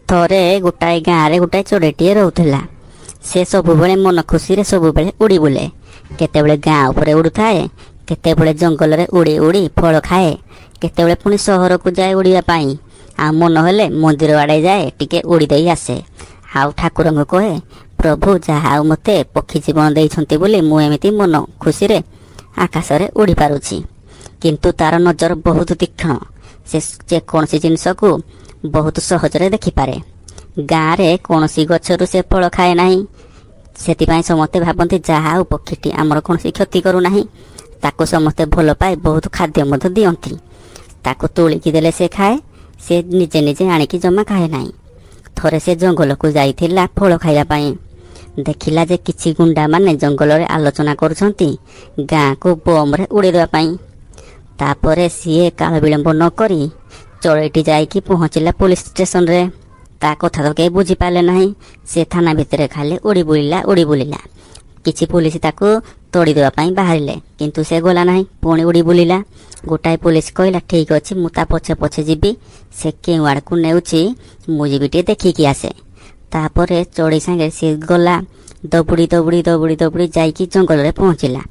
ଥରେ ଗୋଟାଏ ଗାଁରେ ଗୋଟାଏ ଚଢ଼େଇଟିଏ ରହୁଥିଲା। ସେ ସବୁବେଳେ ମନ ଖୁସିରେ ସବୁବେଳେ ଉଡ଼ି ବୁଲେ। କେତେବେଳେ ଗାଁ ଉପରେ ଉଡ଼ୁଥାଏ, କେତେବେଳେ ଜଙ୍ଗଲରେ ଉଡ଼ି ଉଡ଼ି ଫଳ ଖାଏ, କେତେବେଳେ ପୁଣି ସହରକୁ ଯାଏ ଉଡ଼ିବା ପାଇଁ। ଆଉ ମନ ହେଲେ ମନ୍ଦିର ଆଡ଼େ ଯାଏ ଟିକେ ଉଡ଼ି ଦେଇ ଆସେ। ଆଉ ଠାକୁରଙ୍କୁ କହେ, ପ୍ରଭୁ ଯାହା ଆଉ ମୋତେ ପକ୍ଷୀ ଜୀବନ ଦେଇଛନ୍ତି ବୋଲି ମୁଁ ଏମିତି ମନ ଖୁସିରେ ଆକାଶରେ ଉଡ଼ି ପାରୁଛି। କିନ୍ତୁ ତାର ନଜର ବହୁତ ତୀକ୍ଷ୍ଣ। ସେ ଯେକୌଣସି ଜିନିଷକୁ ବହୁତ ସହଜରେ ଦେଖିପାରେ। ଗାଁରେ କୌଣସି ଗଛରୁ ସେ ଫଳ ଖାଏ ନାହିଁ। ସେଥିପାଇଁ ସମସ୍ତେ ଭାବନ୍ତି ଯାହା ଆଉ ପକ୍ଷୀଟି ଆମର କୌଣସି କ୍ଷତି କରୁନାହିଁ। ତାକୁ ସମସ୍ତେ ଭଲ ପାଇ ବହୁତ ଖାଦ୍ୟ ମଧ୍ୟ ଦିଅନ୍ତି। ତାକୁ ତୋଳିକି ଦେଲେ ସେ ଖାଏ, ସେ ନିଜେ ନିଜେ ଆଣିକି ଜମା ଖାଏ ନାହିଁ। ଥରେ ସେ ଜଙ୍ଗଲକୁ ଯାଇଥିଲା ଫଳ ଖାଇବା ପାଇଁ। ଦେଖିଲା ଯେ କିଛି ଗୁଣ୍ଡାମାନେ ଜଙ୍ଗଲରେ ଆଲୋଚନା କରୁଛନ୍ତି ଗାଁକୁ ବମ୍ରେ ଉଡ଼େଇଦେବା ପାଇଁ। ତାପରେ ସିଏ କାଳ ବିଳମ୍ବ ନ କରି ଚଢ଼େଇଟି ଯାଇକି ପହଞ୍ଚିଲା ପୋଲିସ ଷ୍ଟେସନରେ। ତା କଥା ତ କେହି ବୁଝିପାରିଲେ ନାହିଁ। ସେ ଥାନା ଭିତରେ ଖାଲି ଉଡ଼ି ବୁଲିଲା। କିଛି ପୋଲିସ ତାକୁ ତଡ଼ିଦେବା ପାଇଁ ବାହାରିଲେ, କିନ୍ତୁ ସେ ଗଲା ନାହିଁ, ପୁଣି ଉଡ଼ି ବୁଲିଲା। ଗୋଟାଏ ପୋଲିସ କହିଲା, ଠିକ୍ ଅଛି, ମୁଁ ତା ପଛେ ପଛେ ଯିବି। ସେ କେଉଁ ଆଡ଼କୁ ନେଉଛି ମୁଁ ଯିବି ଟିକେ ଦେଖିକି ଆସେ। ତାପରେ ଚଢ଼େଇ ସାଙ୍ଗେ ସେ ଗଲା। ଦୌଡ଼ି ଯାଇକି ଜଙ୍ଗଲରେ ପହଞ୍ଚିଲା।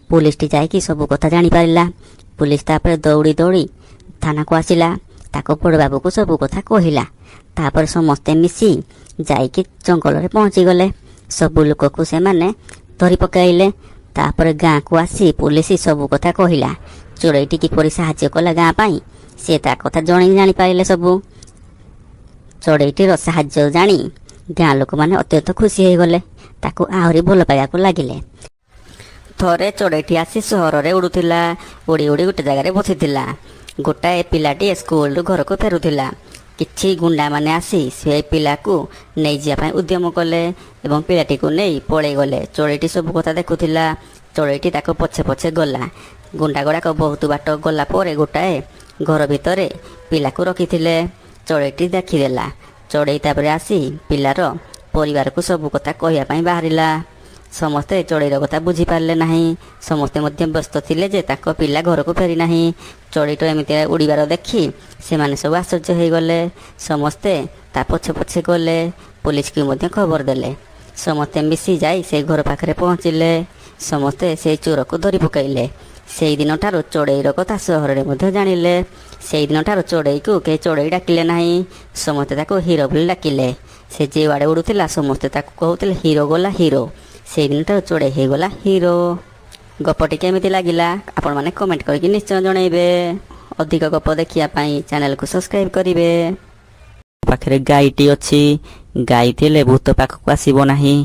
ପୋଲିସଟି ଯାଇକି ସବୁ କଥା ଜାଣିପାରିଲା। ପୋଲିସ ତାପରେ ଦୌଡ଼ି ଥାନାକୁ ଆସିଲା। ତାକୁ ବଡ଼ବାବୁକୁ ସବୁ କଥା କହିଲା। ତାପରେ ସମସ୍ତେ ମିଶି ଯାଇକି ଜଙ୍ଗଲରେ ପହଞ୍ଚିଗଲେ। ସବୁ ଲୋକକୁ ସେମାନେ ଧରି ପକାଇଲେ। ତାପରେ ଗାଁକୁ ଆସି ପୋଲିସ ସବୁ କଥା କହିଲା। ଚଢ଼େଇଟି କିପରି ସାହାଯ୍ୟ କଲା ଗାଁ ପାଇଁ, ସେ ତା କଥା ଜାଣିପାରିଲେ ସବୁ। ଚଢ଼େଇଟିର ସାହାଯ୍ୟ ଜାଣି ଗାଁ ଲୋକମାନେ ଅତ୍ୟନ୍ତ ଖୁସି ହୋଇଗଲେ। ତାକୁ ଆହୁରି ଭଲ ପାଇବାକୁ ଲାଗିଲେ। ଥରେ ଚଢ଼େଇଟି ଆସି ସହରରେ ଉଡ଼ୁଥିଲା। ଉଡ଼ି ଗୋଟେ ଜାଗାରେ ବସିଥିଲା। ଗୋଟାଏ ପିଲାଟିଏ ସ୍କୁଲରୁ ଘରକୁ ଫେରୁଥିଲା। କିଛି ଗୁଣ୍ଡାମାନେ ଆସି ସେ ପିଲାକୁ ନେଇଯିବା ପାଇଁ ଉଦ୍ୟମ କଲେ ଏବଂ ପିଲାଟିକୁ ନେଇ ପଳେଇଗଲେ। ଚଢ଼େଇଟି ସବୁ କଥା ଦେଖୁଥିଲା। ଚଢ଼େଇଟି ତାକୁ ପଛେ ପଛେ ଗଲା। ଗୁଣ୍ଡା ଗୁଡ଼ାକ ବହୁତ ବାଟ ଗଲା ପରେ ଗୋଟାଏ ଘର ଭିତରେ ପିଲାକୁ ରଖିଥିଲେ। ଚଢ଼େଇଟି ଦେଖିଦେଲା। ଚଢ଼େଇ ତାପରେ ଆସି ପିଲାର ପରିବାରକୁ ସବୁ କଥା କହିବା ପାଇଁ ବାହାରିଲା। ସମସ୍ତେ ଚଢ଼େଇର କଥା ବୁଝିପାରିଲେ ନାହିଁ। ସମସ୍ତେ ମଧ୍ୟ ବ୍ୟସ୍ତ ଥିଲେ ଯେ ତାଙ୍କ ପିଲା ଘରକୁ ଫେରି ନାହିଁ। ଚଢ଼େଇର ଏମିତି ଉଡ଼ିବାର ଦେଖି ସେମାନେ ସବୁ ଆଶ୍ଚର୍ଯ୍ୟ ହୋଇଗଲେ। ସମସ୍ତେ ତା ପଛେ ପଛେ ଗଲେ। ପୋଲିସକୁ ମଧ୍ୟ ଖବର ଦେଲେ। ସମସ୍ତେ ମିଶି ଯାଇ ସେ ଘର ପାଖରେ ପହଞ୍ଚିଲେ। ସମସ୍ତେ ସେଇ ଚୋରକୁ ଧରି ପକାଇଲେ। ସେଇଦିନଠାରୁ ଚଢ଼େଇର କଥା ସହରରେ ମଧ୍ୟ ଜାଣିଲେ। ସେଇଦିନଠାରୁ ଚଢ଼େଇକୁ କେହି ଚଢ଼େଇ ଡାକିଲେ ନାହିଁ। ସମସ୍ତେ ତାକୁ ହିରୋ ବୋଲି ଡାକିଲେ। ସେ ଯେଉଁଆଡ଼େ ଉଡ଼ୁଥିଲା ସମସ୍ତେ ତାକୁ କହୁଥିଲେ, ହିରୋ ଗଲା ହିରୋ। ସେଇଦିନଠାରୁ ଚଢ଼େଇ ହୋଇଗଲା ହିରୋ। ଗପଟି କେମିତି ଲାଗିଲା ଆପଣମାନେ କମେଣ୍ଟ କରିକି ନିଶ୍ଚୟ ଜଣାଇବେ। ଅଧିକ ଗପ ଦେଖିବା ପାଇଁ ଚ୍ୟାନେଲକୁ ସବସ୍କ୍ରାଇବ୍ କରିବେ। ପାଖରେ ଗାଈଟି ଅଛି। ଗାଈ ଥିଲେ ଭୂତ ପାଖକୁ ଆସିବ ନାହିଁ।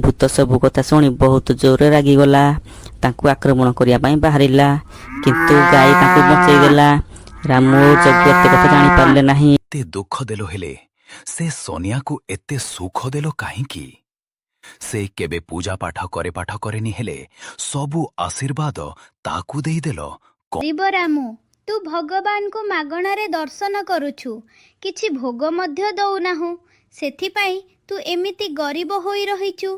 ଭୂତ ସବୁ କଥା ଶୁଣି ବହୁତ ଜୋରରେ ରାଗିଗଲା। ତାଙ୍କୁ ଆକ୍ରମଣ କରିବା ପାଇଁ ବାହାରିଲା, କିନ୍ତୁ ଗାଈ ତାଙ୍କୁ ବଞ୍ଚେଇ ଦେଲା। ରାମୁ ଓ ଯଜ୍ଞ ଏତେ କଥା ଜାଣିପାରିଲେ ନାହିଁ। ଏତେ ଦୁଃଖ ଦେଲ ହେଲେ ସେ ସୋନିଆକୁ ଏତେ ସୁଖ ଦେଲ କାହିଁକି? ସେ କେବେ ପୂଜା ପାଠ କରେନି, ହେଲେ ସବୁ ଆଶୀର୍ବାଦ ତାକୁ ଦେଇଦେଲ। ରାମୁ, ତୁ ଭଗବାନଙ୍କୁ ମାଗଣାରେ ଦର୍ଶନ କରୁଛୁ, କିଛି ଭୋଗ ମଧ୍ୟ ଦଉନାହୁଁ। ସେଥିପାଇଁ ତୁ ଏମିତି ଗରିବ ହୋଇ ରହିଛୁ।